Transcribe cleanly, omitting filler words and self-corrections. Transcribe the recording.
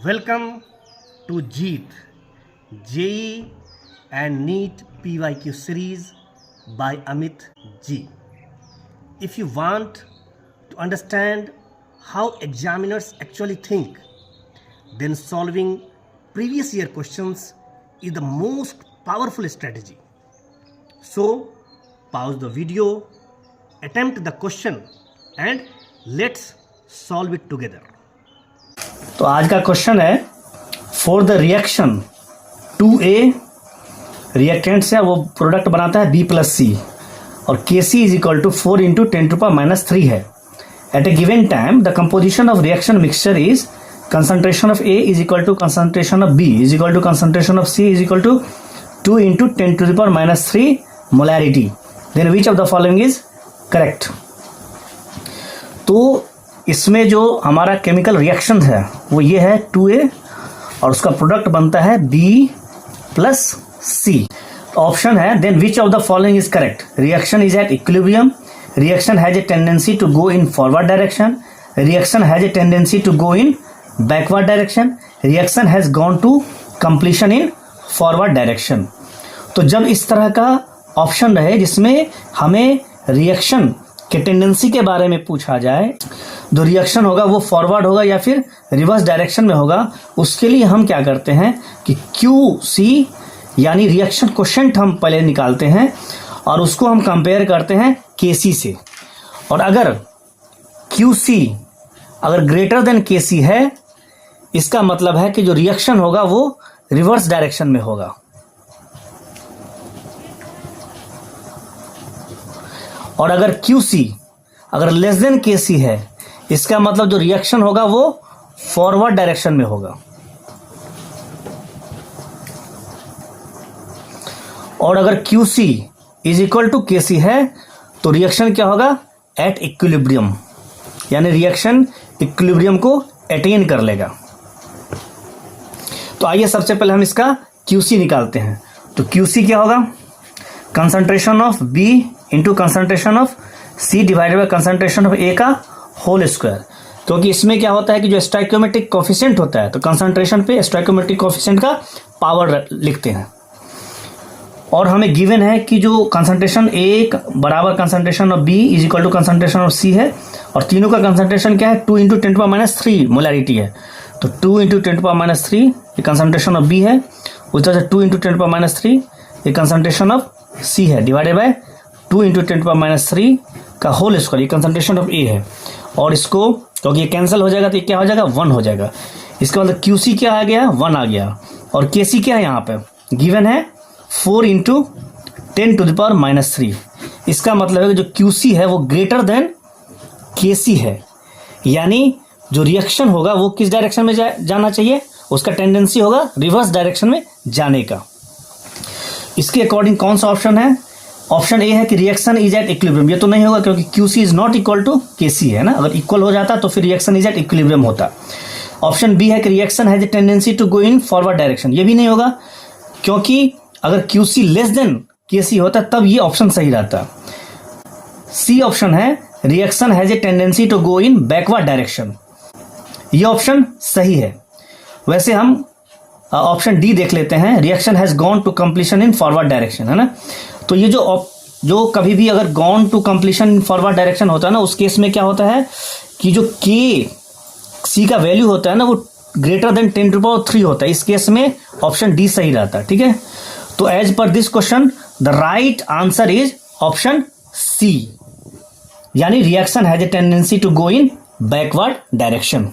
Welcome to JEET, JEE and NEET PYQ series by Amit G. If you want to understand how examiners actually think, then solving previous year questions is the most powerful strategy. So, pause the video, attempt the question and let's solve it together. तो आज का question है for the reaction 2A reactant से वो product बनाता है B plus C और Kc is equal to 4 into 10⁻³ है. At a given time the composition of reaction mixture is concentration of A is equal to concentration of B is equal to concentration of C is equal to 2 into 10⁻³ molarity. Then which of the following is correct. तो इसमें जो हमारा chemical reaction है वो ये है 2A और उसका प्रोडक्ट बनता है B प्लस C. ऑप्शन है then which of the following is correct. Reaction is at equilibrium, reaction has a tendency to go in forward direction, reaction has a tendency to go in backward direction, reaction has gone to completion in forward direction. तो जब इस तरह का option रहे जिसमें हमें reaction के tendency के बारे में पूछा जाए, जो रिएक्शन होगा वो फॉरवर्ड होगा या फिर रिवर्स डायरेक्शन में होगा, उसके लिए हम क्या करते हैं कि QC यानी रिएक्शन कोशेंट हम पहले निकालते हैं और उसको हम कंपेयर करते हैं KC से. और अगर QC अगर ग्रेटर देन KC है, इसका मतलब है कि जो रिएक्शन होगा वो रिवर्स डायरेक्शन में होगा. और अगर QC अगर लेस देन KC है, इसका मतलब जो रिएक्शन होगा वो फॉरवर्ड डायरेक्शन में होगा. और अगर QC is equal to KC है तो रिएक्शन क्या होगा एट इक्विलिब्रियम, यानी रिएक्शन इक्विलिब्रियम को अटेन कर लेगा. तो आइए सबसे पहले हम इसका QC निकालते हैं. तो QC क्या होगा concentration of B into concentration of C divided by concentration of A का होल स्क्वायर. क्योंकि इसमें क्या होता है कि जो स्टोइकोमेट्रिक कोफिशिएंट होता है तो कंसंट्रेशन पे स्टोइकोमेट्रिक कोफिशिएंट का पावर लिखते हैं. और हमें गिवन है कि जो कंसंट्रेशन A बराबर concentration of B is equal to concentration of C है और तीनों का कंसंट्रेशन क्या है 2 इंटू 10⁻³ मोलैरिटी है. तो 2 इंटू 10⁻³ ये कंसंट्रेशन ऑफ B है, उस तरह से 2 इंटू 10⁻³ ये कंसंट्रेशन ऑफ C है डिवाइडेड बाय 2 इंटू 10⁻³ का होल स्क्वायर ये कंसंट्रेशन ऑफ A है. और इसको क्योंकि ये कैंसिल हो जाएगा तो ये क्या हो जाएगा 1 हो जाएगा. इसका मतलब QC क्या आ गया 1 आ गया. और KC क्या है यहाँ पे गिवन है 4 इंटू 10⁻³ इसका मतलब है कि जो QC है वो ग्रेटर देन KC है, यानी जो रिएक्शन होगा वो किस डायरेक्शन में जाना चाहिए, उसका टेंडेंसी होगा रिवर्स डायरेक्शन में जाने का. इसके अकॉर्डिंग कौन सा ऑप्शन है. ऑप्शन ए है कि रिएक्शन इज एट इक्विलिब्रियम. ये तो नहीं होगा क्योंकि QC is not equal to KC है ना. अगर इक्वल हो जाता तो फिर रिएक्शन इज एट इक्विलिब्रियम होता. ऑप्शन बी है कि reaction has a tendency to go in forward direction. ये भी नहीं होगा क्योंकि अगर QC लेस देन KC होता तब ये ऑप्शन सही रहता. सी ऑप्शन है reaction has a tendency to go in backward direction. ये ऑप्शन सही है. वैसे हम ऑप्शन डी देख लेते हैं. Reaction has gone to completion in forward direction है ना. तो ये जो कभी भी अगर gone to completion in forward direction होता है ना, उस केस में क्या होता है कि जो KC का वैल्यू होता है ना वो ग्रेटर देन 10⁻³ होता है. इस केस में ऑप्शन डी सही रहता है. ठीक है. तो as per this question the right answer is option C, यानी reaction has a tendency to go in backward direction.